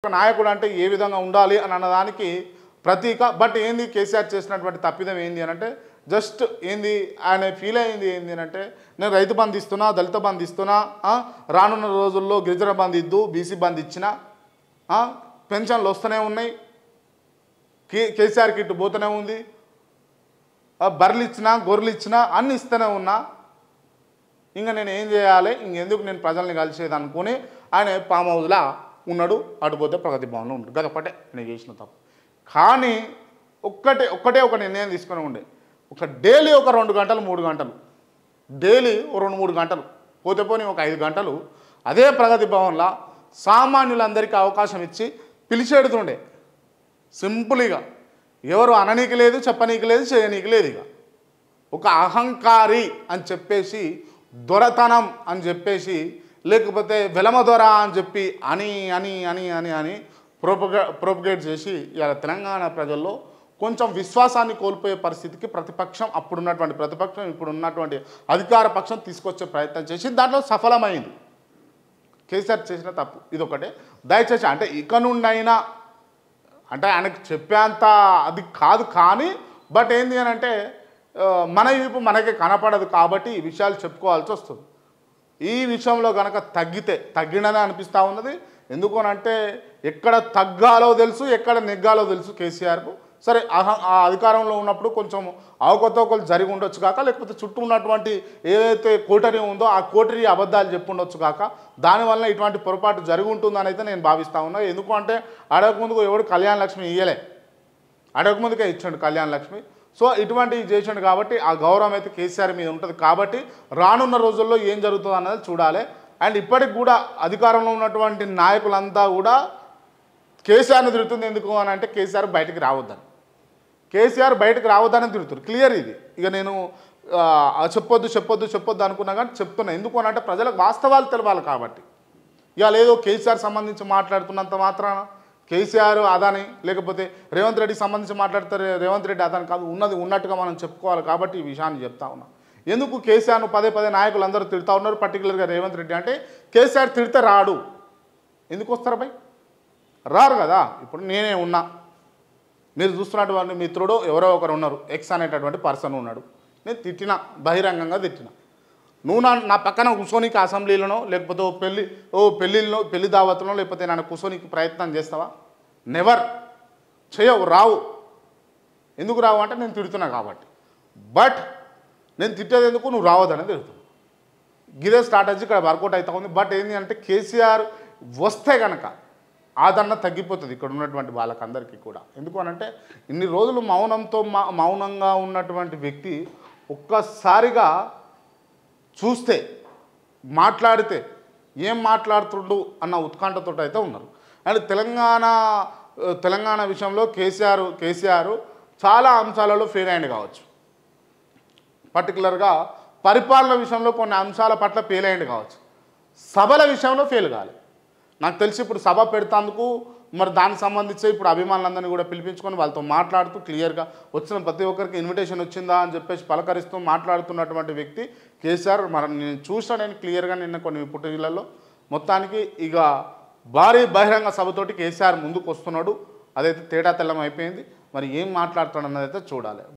ఒక నాయకుడు అంటే ఏ విధంగా ఉండాలి అని అన్నదానికి ప్రతీక. బట్ ఏంది కేసీఆర్ చేసినటువంటి తప్పిదం ఏంది అని అంటే జస్ట్ ఏంది ఆయన ఫీల్ అయింది ఏంది అని అంటే నేను రైతు బంధు ఇస్తున్నా, దళిత బంధు ఇస్తున్నా, రానున్న రోజుల్లో గిరిజన బంధు ఇద్దు, బీసీ బంధు ఇచ్చిన, పెన్షన్లు వస్తూనే ఉన్నాయి, కేసీఆర్ కిట్ పోతూనే ఉంది, బర్రెలు ఇచ్చినా గొర్రెలు ఇచ్చినా అన్ని ఇస్తూనే ఉన్నా, ఇంకా నేను ఏం చేయాలి, ఇంకెందుకు నేను ప్రజల్ని కలిసేది అనుకుని ఆయన ఫామ్ హౌస్లో ఉన్నాడు. అటుపోతే ప్రగతి భవన్లో ఉంటాడు. గదొక్కటే నేను చేసిన తప్పు. కానీ ఒక్కటే ఒక నిర్ణయం తీసుకొని ఉండే, ఒక డైలీ ఒక 2 గంటలు 3 గంటలు, డైలీ 2-3 గంటలు పోతే పోనీ ఒక 5 గంటలు అదే ప్రగతి భవన్లో సామాన్యులందరికీ అవకాశం ఇచ్చి పిలిచేడుతుండే. సింపుల్గా ఎవరు అననీకి లేదు, చెప్పనీకి లేదు, చేయనీకి లేదు. ఇక ఒక అహంకారి అని చెప్పేసి, దొరతనం అని చెప్పేసి, లేకపోతే వెలమ దొర అని చెప్పి అని అని అని అని అని ప్రొపగేట్ చేసి ఇలా తెలంగాణ ప్రజల్లో కొంచెం విశ్వాసాన్ని కోల్పోయే పరిస్థితికి ప్రతిపక్షం, అప్పుడున్నటువంటి ప్రతిపక్షం, ఇప్పుడు ఉన్నటువంటి అధికార పక్షం తీసుకొచ్చే ప్రయత్నం చేసి దాంట్లో సఫలమైంది. కేసీఆర్ చేసిన తప్పు ఇదొకటే. దయచేసి అంటే ఇక నుండి అయినా అంటే ఆయనకు చెప్పేంత అది కాదు, కానీ బట్ ఏంది అని అంటే మన వైపు మనకి కనపడదు కాబట్టి ఈ విషయాలు చెప్పుకోవాల్సి వస్తుంది. ఈ విషయంలో కనుక తగ్గిననే అనిపిస్తూ ఉన్నది. ఎందుకనంటే ఎక్కడ తగ్గాలో తెలుసు, ఎక్కడ నెగ్గాలో తెలుసు కేసీఆర్కు. సరే ఆ అధికారంలో ఉన్నప్పుడు కొంచెం అవకతవకలు జరిగి ఉండొచ్చు కాక, లేకపోతే చుట్టూ ఉన్నటువంటి ఏదైతే కోటరీ ఉందో ఆ కోటరీ అబద్ధాలు చెప్పుండొచ్చు కాక, దానివల్ల ఇటువంటి పొరపాటు జరిగి ఉంటుందని అయితే నేను భావిస్తూ ఉన్నా. ఎందుకంటే అడగకముందుకు ఎవడు కళ్యాణ లక్ష్మి ఇయ్యలే, అడగకముందుకే ఇచ్చాడు కళ్యాణ లక్ష్మి. సో ఇటువంటివి చేసాడు కాబట్టి ఆ గౌరవం అయితే కేసీఆర్ మీద ఉంటుంది. కాబట్టి రానున్న రోజుల్లో ఏం జరుగుతుంది అన్నది చూడాలి. అండ్ ఇప్పటికి కూడా అధికారంలో ఉన్నటువంటి నాయకులంతా కూడా కేసీఆర్ని తిరుగుతుంది. ఎందుకు అని అంటే కేసీఆర్ బయటికి రావద్దని, కేసీఆర్ బయటకు రావద్దని తిరుగుతారు. క్లియర్ ఇది. ఇక నేను చెప్పొద్దు అనుకున్నా కానీ చెప్తున్నా. ఎందుకు అని అంటే ప్రజలకు వాస్తవాలు తెలవాలి కాబట్టి. ఇక లేదో కేసీఆర్ సంబంధించి మాట్లాడుతున్నంత మాత్రాన కేసీఆర్ అదాని, లేకపోతే రేవంత్ రెడ్డికి సంబంధించి మాట్లాడతారు రేవంత్ రెడ్డి అదాని కాదు, ఉన్నది ఉన్నట్టుగా మనం చెప్పుకోవాలి. కాబట్టి ఈ విషయాన్ని చెప్తా ఉన్నా. ఎందుకు కేసీఆర్ను పదే నాయకులు అందరూ తిడుతూ ఉన్నారు, పర్టికులర్గా రేవంత్ రెడ్డి అంటే కేసీఆర్ తిడితే రాడు. ఎందుకు వస్తారు భయ్? రారు కదా. ఇప్పుడు నేనే ఉన్నా, మీరు చూస్తున్నటువంటి మిత్రుడు ఎవరో ఒకరు ఉన్నారు, ఎక్స్ అనేటటువంటి పర్సన్ ఉన్నాడు. నేను తిట్టినా, బహిరంగంగా తిట్టినా. నువ్వు నా పక్కన కూర్చోనికి అసెంబ్లీలోనో, లేకపోతే పెళ్లి దావత్తులో, లేకపోతే నన్ను కూర్చోనికి ప్రయత్నం చేస్తావా? నెవర్ చేయవు, రావు. ఎందుకు రావు అంటే నేను తిడుతున్నా కాబట్టి. బట్ నేను తిట్టేది ఎందుకు, నువ్వు రావద్దని తిడుతున్నా. గిదే స్ట్రాటజీ ఇక్కడ వర్కౌట్ అవుతా ఉంది. బట్ ఏంటి అంటే కేసీఆర్ వస్తే కనుక ఆదరణ తగ్గిపోతుంది ఇక్కడ ఉన్నటువంటి వాళ్ళకందరికీ కూడా. ఎందుకు అనంటే ఇన్ని రోజులు మౌనంగా ఉన్నటువంటి వ్యక్తి ఒక్కసారిగా చూస్తే, మాట్లాడితే ఏం మాట్లాడుతుండు అన్న ఉత్కంఠతో అయితే ఉన్నారు. అండ్ తెలంగాణ విషయంలో కేసీఆర్ చాలా అంశాలలో ఫెయిల్ అయ్యింది కావచ్చు. పర్టికులర్గా పరిపాలన విషయంలో కొన్ని అంశాల పట్ల ఫెయిల్ అయ్యింది కావచ్చు. సభల విషయంలో ఫెయిల్ కాలేదు. నాకు తెలిసి ఇప్పుడు సభ పెడతాందుకు మరి దానికి సంబంధించి ఇప్పుడు అభిమానులందరినీ కూడా పిలిపించుకొని వాళ్ళతో మాట్లాడుతూ క్లియర్గా వచ్చిన ప్రతి ఒక్కరికి ఇన్విటేషన్ వచ్చిందా అని చెప్పేసి పలకరిస్తూ మాట్లాడుతున్నటువంటి వ్యక్తి కేసీఆర్. మరి నేను చూసాను, నేను క్లియర్గా నిన్న కొన్ని పుట్టినలలో మొత్తానికి ఇక భారీ బహిరంగ సభతోటి కేసీఆర్ ముందుకు వస్తున్నాడు. అదైతే తేడా తెల్లం అయిపోయింది. మరి ఏం మాట్లాడుతాడన్నదైతే చూడాలి.